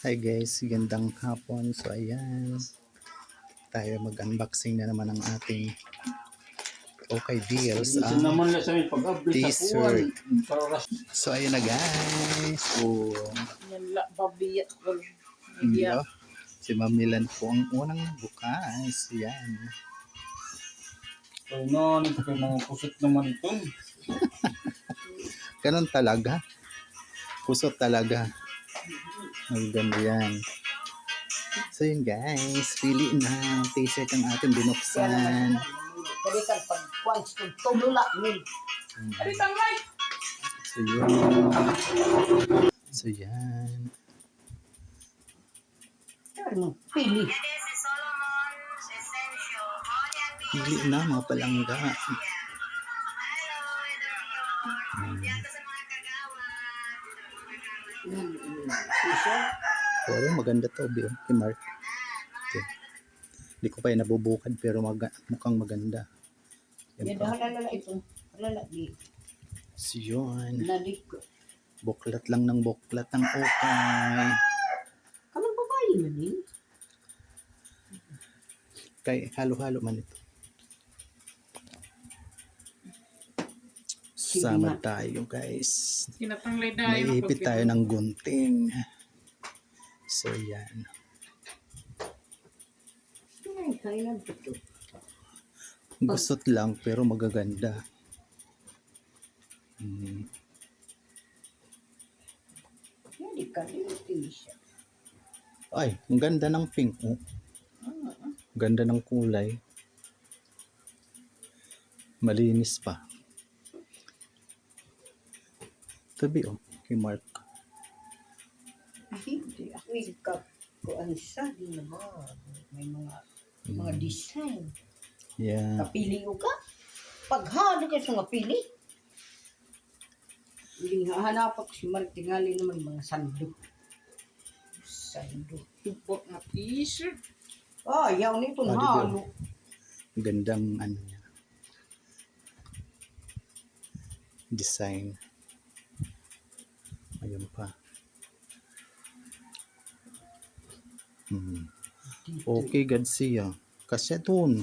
Hi guys, gandang hapon. So ayan, tayo mag-unboxing na naman ng ating Okay Deals naman lang sa pag-update t-shirt. para So ayan na guys. Oh, no? Si Ma'am Milan po ang unang bukas. Yan. so no, nito kay mga kusot naman ito. Ganun talaga. Pusot talaga. Ang ganda yan. So yun guys, pili na t-shirt ang ating binuksan. Kalikan pag once kung tulula ni. So yun. So yan. Ano pili. Pili na mga palangga. Pero maganda to, Bio. Kay Mark. Okay. Hindi ko pa yung nabubukad pero mukhang maganda. Yan Yan pa. halala ito. Halala di. So yun. Nadik ko. Buklat lang ng buklat ng okay. Kanang babae man din. Kay halo-halo man ito. Sama tayo guys. Kinatanglay tayo. Naipit tayo ng gunting. So yan. Ay, kailan ito. Gusot lang pero magaganda. Hindi ka rin t-shirt. Ay, ang ganda ng pink. Oh. Ganda ng kulay. Malinis pa. Tabi oh, kay Mark. Hindi. Ako ka ko ang isa din na ba. May mga design. Yeah. Kapili o ka? Paghalo ka sa mga pili. Hindi nga hanap ako si Mark tingali naman mga sandok. Sandok. Tupok na t-shirt. Ah, yaw nito na halo. Gandang ano niya. Design. Ayun pa. Okay, Garcia. Kasi doon.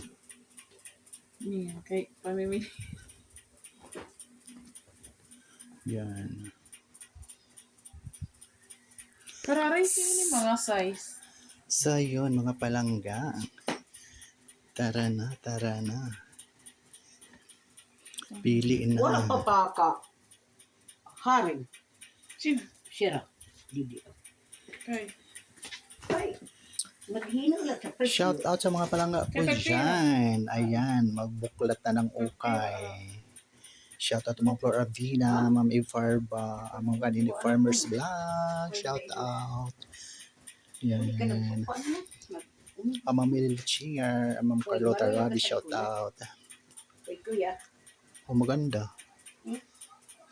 Yeah, okay. Pamimili. Yan. Pararay siya yung mga size. So, yun, mga palangga. Tara na, tara na. Pili na. Wala pa pa ka. Haring. Sino? Sira. Didi. Okay. Ay. Naghinang lang sa presyo. Shout out sa mga palangga po dyan. Ayan, magbuklat na ng ukay. Shout out to Ma'am Flor Avina, Ma'am Eve Farba, Ma'am Kanini Farmers Vlog. Shout out. Yan. Ma'am Mel Cheer, Ma'am Carlota Rabi, shout out. Kay Kuya. Oh, maganda.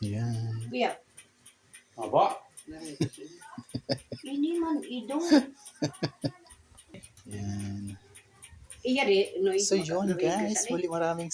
Yan. Kuya. Aba, Ini man idong. Yan. Iya rin. No, So yun guys, muli maraming